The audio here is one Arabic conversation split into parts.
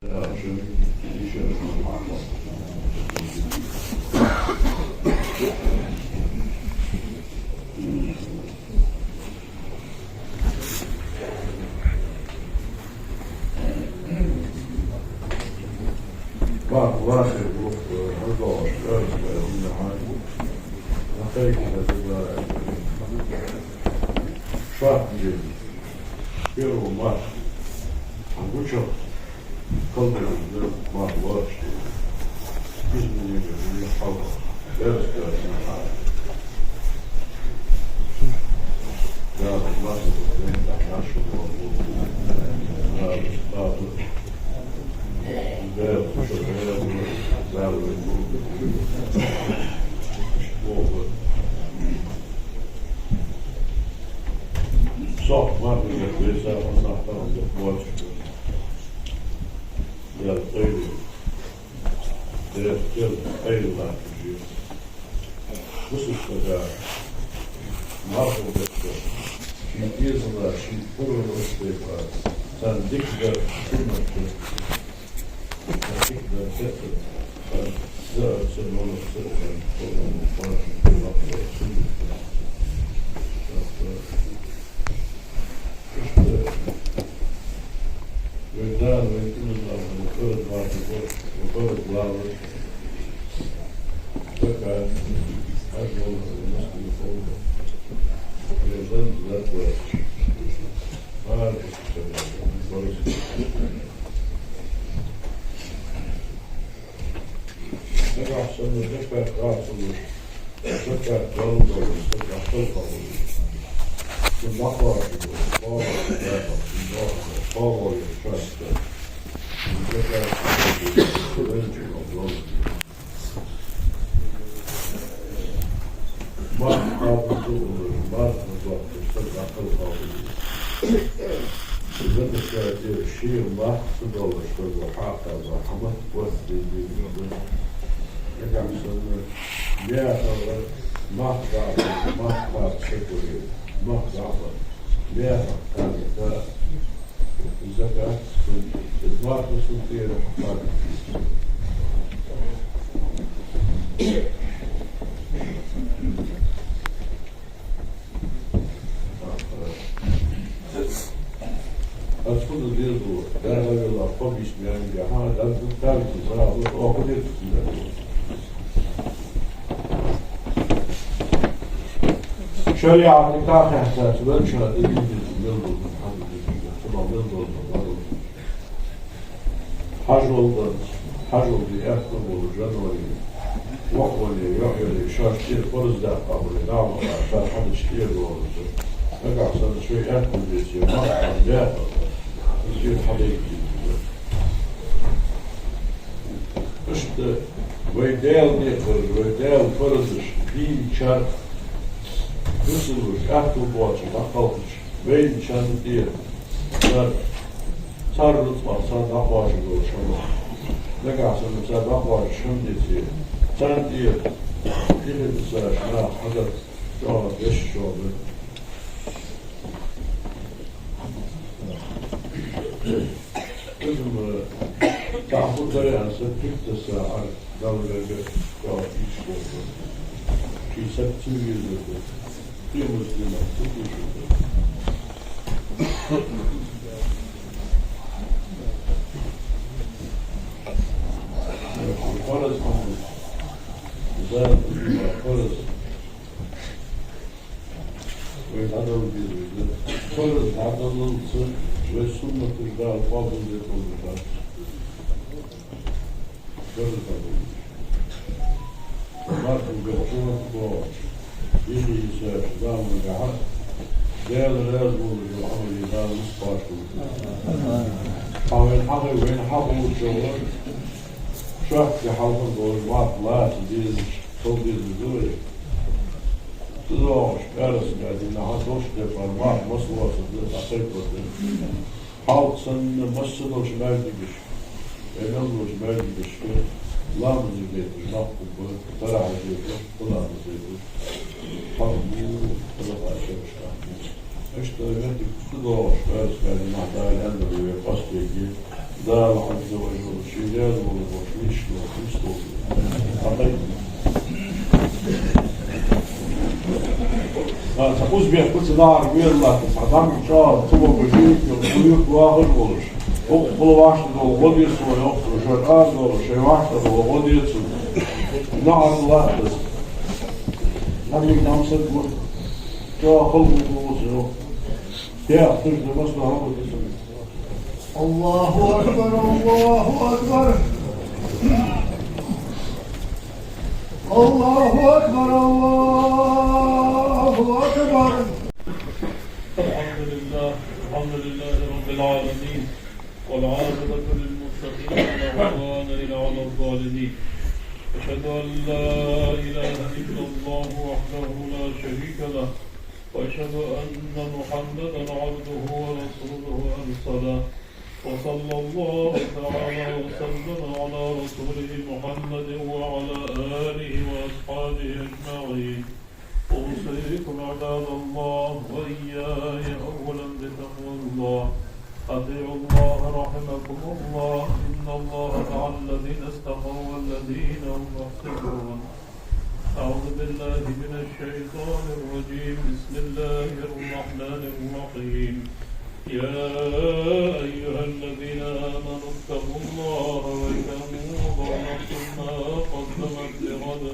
واخر الرضاش أرسل من عين نخيك هذا شاط جديد بيرو ماش وشو قلب ما واش بإذن الله يحاول أرسل من عين لا ما تقولين عشان لا صح ما في كويسة وصح طبعا بقواش يا الطيب ده كل أي لا تجي بس الشجاع ما هو ده شيء يزرع شيء كله استيقاظ صندوق ده كلمة تقدر تأخذ زرع سنون السرطان ومقارنة بالأقوى ويدان ويكون الله ويكون الله ويكون الله فكان أجل المسلم فوضى ويظن ذات وجه ما أعرف أحسن ذكر راسل ذكر جلد ذكر خلقه ثم أخرج الله الله يشهد ذكر رجل الله ما حافظ ما نظر ذكر خلقه ذكر الشيء ما حفظ الله شهد حافظ رحمة وثبي يقعد يسمى يا أخوة ما ضعف شكري ما ضعف يا أخوة الزكاة إدمار سنتين حقائق أدخل ديرو لا غير الله قبش يعني جهاد أدخل ثالث زراعة وأخذت شريعة نكاح إحساس بنشهد إنه يلضل من حد ثم يلضل من حجر بأكتب والجنوري وقولي يحيي شاشتير فرز دقة ولنعم عشان حد شتير ورزر أقع سنة شوي أكتب بيسير مقطع داخل يصير حديقي اشت ويدال نيخر ويدال فرزش دين شرط Hüsnü'nüz, Ertuğrul'cu, Akkal'cı, Bey'in şanlı diye sarılıp baksan Akbal'cı oluşan ne kalsın mesela Akbal'cı şimdi diye sen diye dilimiz var şuna hazır şu an 5 oldu kızım tahvurda yansı Türk'te sağır dalgalı iş oldu ki septim yüzüldü bir Müslüman tutuşuldu. Farz olmuş. Güzel farz. Ve adam bir farz adamlısı ve sünnetü da fazla yapılmışlar. Farz adamlısı. Bakın götürmek bu. Yeni ise zamanı daha değerli razı oluyor ama yedağımız başlıyor. Havin hakkı ve hakkı uçuyorlar. Şah ki halkın doğru vatlar, biz çok bizdir. Doğuş, arasında daha dost yapar, vat nasıl olsun, asayt olsun. Halk senin nasıl olsun merdigiş, emin olsun merdigiş ki, Lamızı getir, nakbı, tarahı getir, kulağımızı getir. İşte öyle kutu doğuş, öyle madalyanları ve pastayı دار عز وجل شجاز والوحيش والخمس تقوز بيها كل صدار بير الله تصعدام إن شاء الله تصبح بجيك والبيوت واغل ولش أقبل واشد والغديس ويقفل شويتان ولش واشد والغديس نعم الله بس نعم نعم صدق جاء خلق ووصل يا تجد مصنع رب السلام الله أكبر الله أكبر الله أكبر الله أكبر. الحمد لله رب العالمين والعاقبة للمتقين ولا عدوان إلا على الظالمين. أشهد أن لا إله إلا الله وحده لا شريك له وأشهد أن محمدا عبده ورسوله أرسله وصلى الله تعالى وسلم على رسوله محمد وعلى آله وأصحابه أجمعين. أوصيكم عباد الله وإياي أولا بتقوى الله. أطيعوا الله رحمكم الله إن الله مع الذين استقوا والذين هم محسنون. أعوذ بالله من الشيطان الرجيم. بسم الله الرحمن الرحيم. يا أيها الذين آمنوا اتقوا الله ولتنظر نفس ما قدمت لغد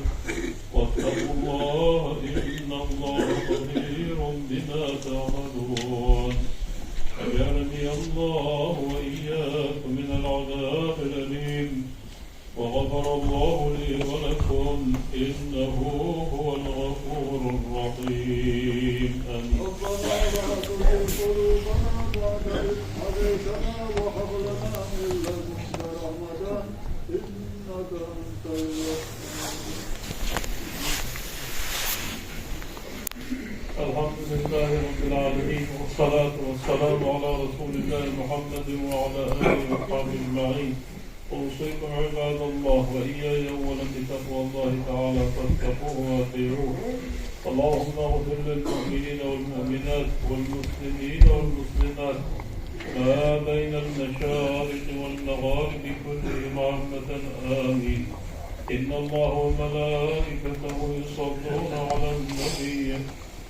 واتقوا الله إن الله خبير بما تعملون. أجرني الله وإياكم من العذاب الأليم وغفر الله لي ولكم إنه هو الغفور الرحيم. آمين. ربنا لا تزغ قلوبنا بعد إذ هديتنا وهب لنا من لدنك رحمة إنك أنت الوهاب. الحمد لله رب العالمين والصلاة والسلام على رسول الله محمد وعلى آله وصحبه أجمعين. أوصيكم عباد الله وإياي أولا بتقوى الله تعالى فاتقوه وأطيعوه. اللهم اغفر للمؤمنين والمؤمنات والمسلمين والمسلمات ما بين المشارق والمغارب كلهم عامة آمين. إن الله وملائكته يصلون على النبي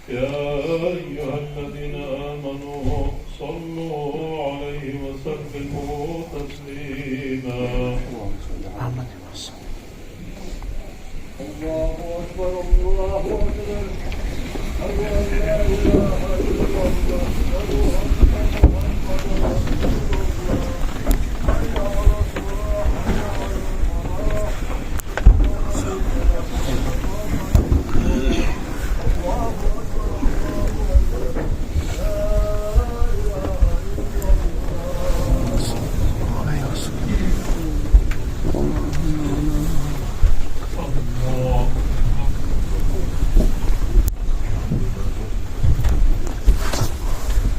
يا أيها الذين آمنوا صلوا عليه وسلموا تسليما. الله أكبر الله أكبر. أشهد أن لا إله إلا الله أشهد أن محمدا رسول الله. حي على الصلاة حي على الفلاح. الله أكبر الله أكبر. لا إله إلا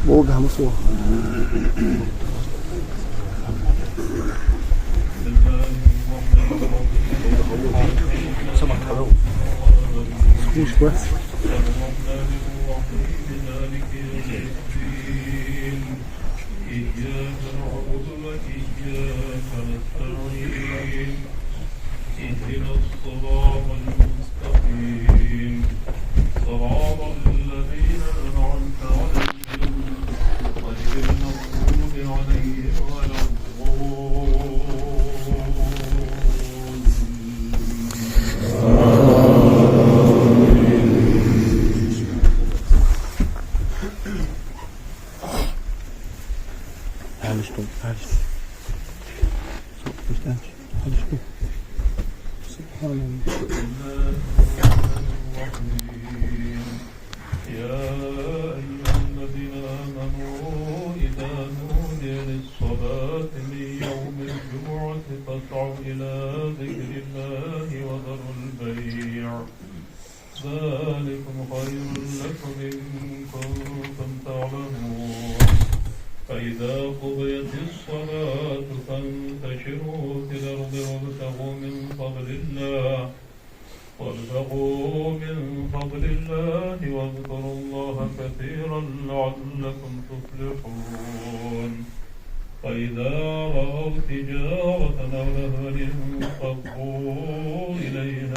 وجه مصور مش كويس. إياك نعبد وإياك نستعين. اهدنا الصراط المستقيم صراط الذين أنعمت عليهم غير المغضوب عليهم ولا ذلكم خير لكم إن كنتم تعلمون. فإذا قضيت الصلاة فانتشروا في الأرض وابتغوا من فضل الله واذكروا الله كثيرا لعلكم تفلحون. فإذا رأوا تجارة أو لهوا انفضوا إليها